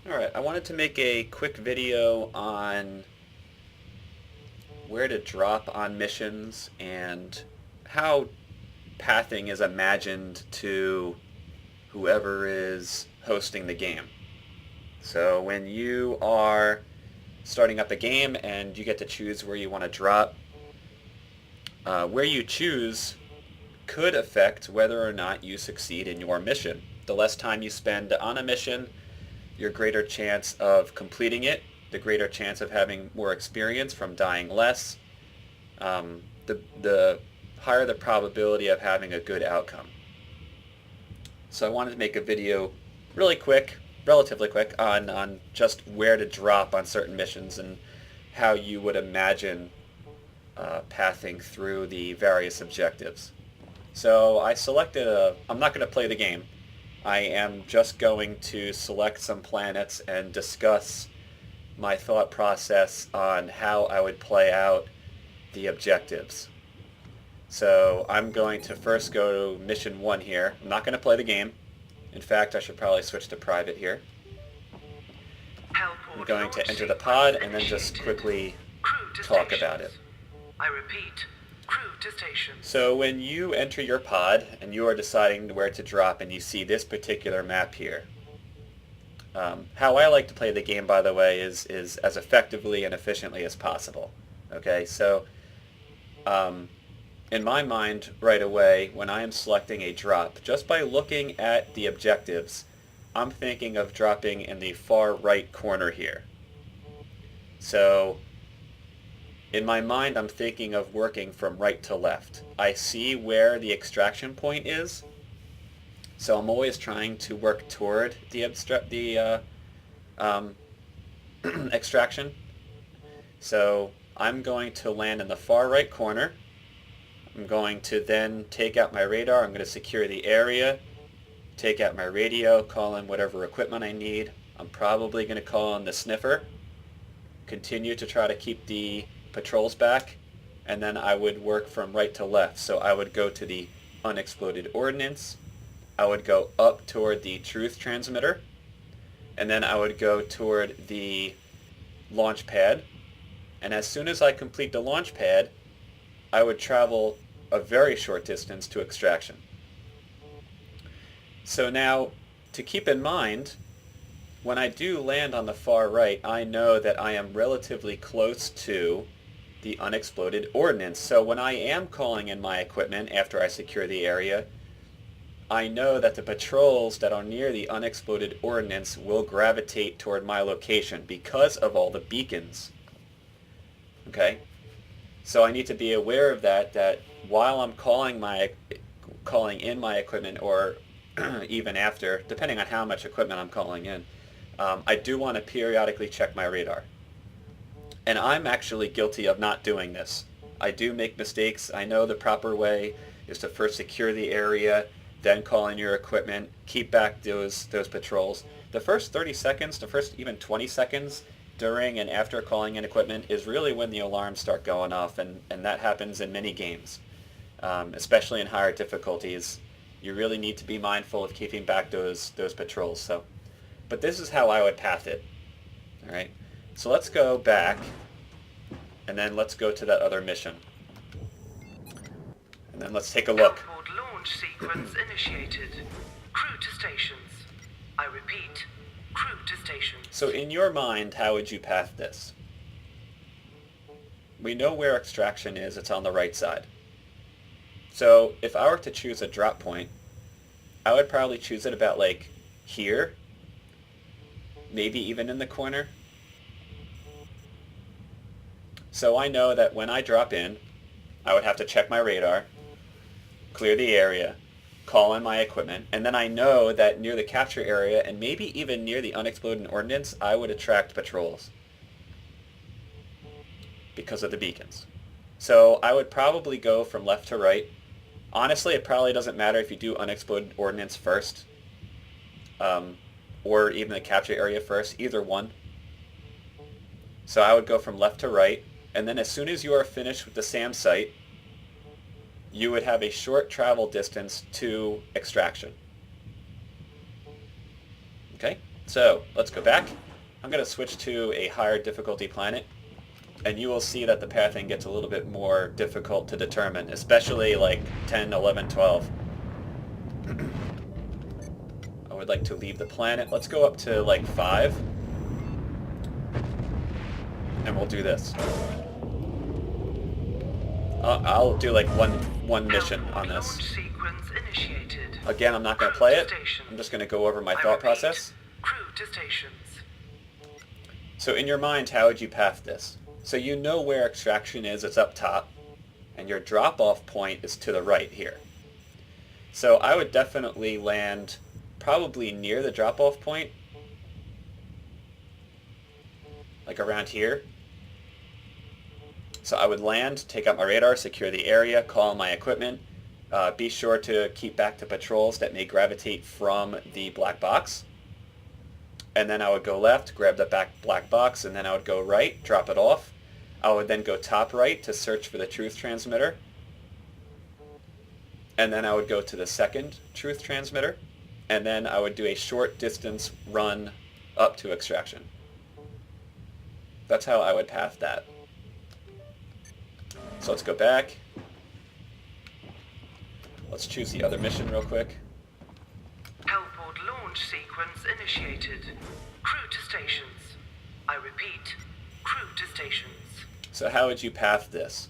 Alright, I wanted to make a quick video on where to drop on missions and how pathing is imagined to whoever is hosting the game. So when you are starting up a game and you get to choose where you want to drop, where you choose could affect whether or not you succeed in your mission. The less time you spend on a mission, your greater chance of completing it, the greater chance of having more experience from dying less, the higher the probability of having a good outcome. So I wanted to make a video really quick, relatively quick, on just where to drop on certain missions and how you would imagine pathing through the various objectives. So I selected I'm not going to play the game. I am just going to select some planets and discuss my thought process on how I would play out the objectives. So I'm going to first go to mission 1 here. I'm not going to play the game. In fact, I should probably switch to private here. I'm going to enter the pod and then just quickly talk about it. I repeat, crew to station. So when you enter your pod and you are deciding where to drop and you see this particular map here, how I like to play the game, by the way, is as effectively and efficiently as possible. Okay, so in my mind, right away, when I am selecting a drop, just by looking at the objectives, I'm thinking of dropping in the far right corner here. So in my mind, I'm thinking of working from right to left. I see where the extraction point is, so I'm always trying to work toward the extraction. So I'm going to land in the far right corner. I'm going to then take out my radar. I'm going to secure the area, take out my radio, call in whatever equipment I need. I'm probably going to call in the sniffer, continue to try to keep the patrols back, and then I would work from right to left. So I would go to the unexploded ordnance, I would go up toward the truth transmitter, and then I would go toward the launch pad. And as soon as I complete the launch pad, I would travel a very short distance to extraction. So now, to keep in mind, when I do land on the far right, I know that I am relatively close to the unexploded ordnance. So when I am calling in my equipment after I secure the area, I know that the patrols that are near the unexploded ordnance will gravitate toward my location because of all the beacons. Okay? So I need to be aware of that while I'm calling in my equipment, or even after, depending on how much equipment I'm calling in, I do want to periodically check my radar. And I'm actually guilty of not doing this. I do make mistakes. I know the proper way is to first secure the area, then call in your equipment, keep back those patrols. The first 30 seconds, the first even 20 seconds during and after calling in equipment is really when the alarms start going off, and that happens in many games, especially in higher difficulties. You really need to be mindful of keeping back those patrols. So, but this is how I would path it. All right. So let's go back, and then let's go to that other mission, and then let's take a look. Outboard launch sequence initiated. Crew to stations. I repeat, crew to stations. So in your mind, how would you path this? We know where extraction is. It's on the right side. So if I were to choose a drop point, I would probably choose it about like here, maybe even in the corner. So I know that when I drop in, I would have to check my radar, clear the area, call in my equipment, and then I know that near the capture area and maybe even near the unexploded ordnance, I would attract patrols because of the beacons. So I would probably go from left to right. Honestly, it probably doesn't matter if you do unexploded ordnance first, or even the capture area first, either one. So I would go from left to right, and then as soon as you are finished with the SAM site, you would have a short travel distance to extraction. Okay? So let's go back. I'm going to switch to a higher difficulty planet, and you will see that the pathing gets a little bit more difficult to determine, especially like 10, 11, 12. I would like to leave the planet. Let's go up to like 5, and we'll do this. I'll do like one mission on this. Launch sequence initiated. Again, I'm not going to play it. I'm just going to go over my thought process. Crew to stations. So in your mind, how would you path this? So you know where extraction is, it's up top, and your drop-off point is to the right here. So I would definitely land probably near the drop-off point, like around here. So I would land, take out my radar, secure the area, call my equipment, be sure to keep back to patrols that may gravitate from the black box. And then I would go left, grab the black box, and then I would go right, drop it off. I would then go top right to search for the truth transmitter. And then I would go to the second truth transmitter. And then I would do a short distance run up to extraction. That's how I would path that. So let's go back. Let's choose the other mission real quick. Hellport launch sequence initiated. Crew to stations. I repeat, crew to stations. So how would you path this?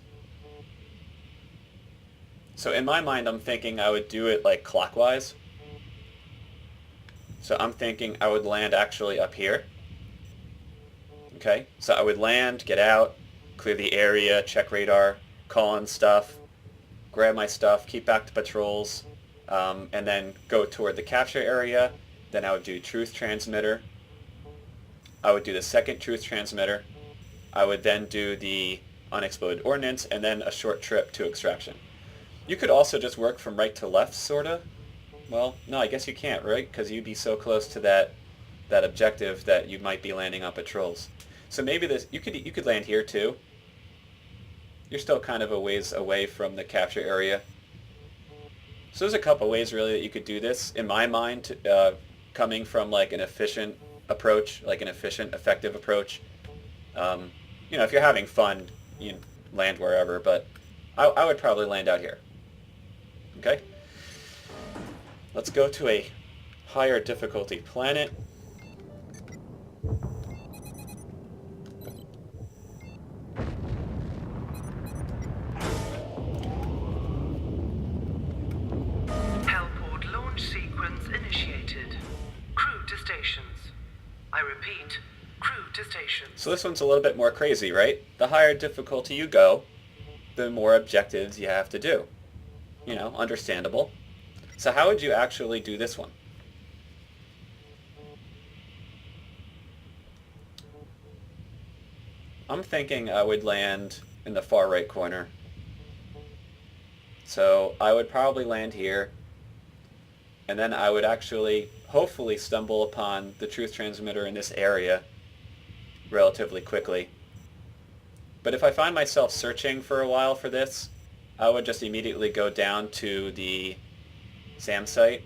So in my mind, I'm thinking I would do it like clockwise. So I'm thinking I would land actually up here. Okay, so I would land, get out, clear the area, check radar, call in stuff, grab my stuff, keep back to patrols, and then go toward the capture area. Then I would do truth transmitter. I would do the second truth transmitter. I would then do the unexploded ordnance, and then a short trip to extraction. You could also just work from right to left, sorta. Well, no, I guess you can't, right? Because you'd be so close to that objective that you might be landing on patrols. So maybe this you could land here too. You're still kind of a ways away from the capture area. So there's a couple ways really that you could do this. In my mind, coming from like an efficient approach, like an efficient, effective approach. You know, if you're having fun, you land wherever, but I would probably land out here. Okay? Let's go to a higher difficulty planet. Hellport launch sequence initiated. Crew to stations. I repeat, crew to stations. So this one's a little bit more crazy, right? The higher difficulty you go, the more objectives you have to do. You know, understandable. So how would you actually do this one? I'm thinking I would land in the far right corner. So I would probably land here, and then I would actually hopefully stumble upon the truth transmitter in this area relatively quickly. But if I find myself searching for a while for this, I would just immediately go down to the SAM site,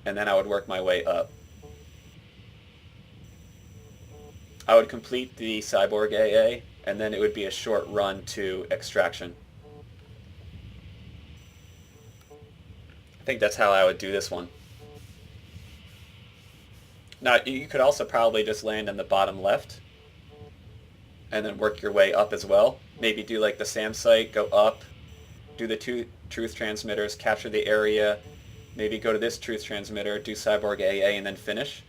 and then I would work my way up. I would complete the Cyborg AA, and then it would be a short run to extraction. I think that's how I would do this one. Now, you could also probably just land in the bottom left, and then work your way up as well. Maybe do like the SAM site, go up, do the two truth transmitters, capture the area, maybe go to this truth transmitter, do Cyborg AA, and then finish.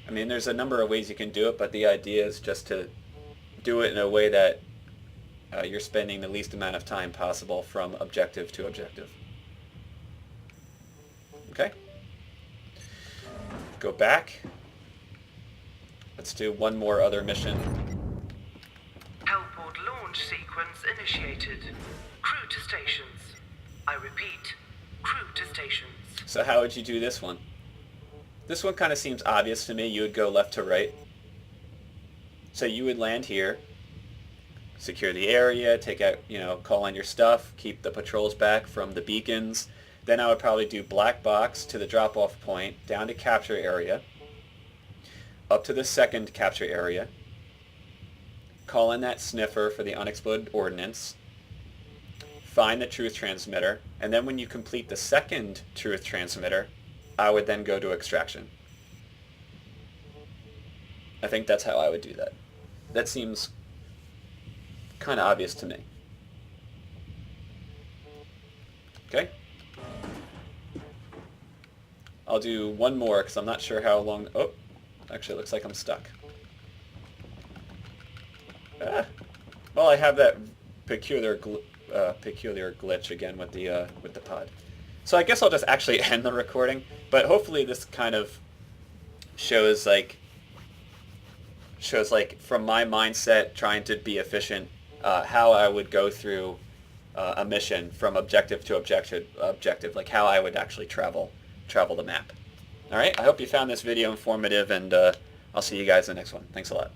I mean, there's a number of ways you can do it, but the idea is just to do it in a way that you're spending the least amount of time possible from objective to objective. Okay? Go back. Let's do one more other mission. Hellport launch sequence initiated. Crew to stations. I repeat, crew to stations. So how would you do this one? This one kind of seems obvious to me. You would go left to right. So you would land here, secure the area, take out, call on your stuff, keep the patrols back from the beacons. Then I would probably do black box to the drop-off point, down to capture area. up to the second capture area, call in that sniffer for the unexploded ordnance, find the truth transmitter, and then when you complete the second truth transmitter, I would then go to extraction. I think that's how I would do that. That seems kind of obvious to me. Okay? I'll do one more because I'm not sure how long... Oh, actually it looks like I'm stuck. Well, I have that peculiar glitch again with the pod. So I guess I'll just actually end the recording, but hopefully this kind of shows like from my mindset trying to be efficient, how I would go through a mission from objective to objective, like how I would actually travel the map. All right, I hope you found this video informative, and I'll see you guys in the next one. Thanks a lot.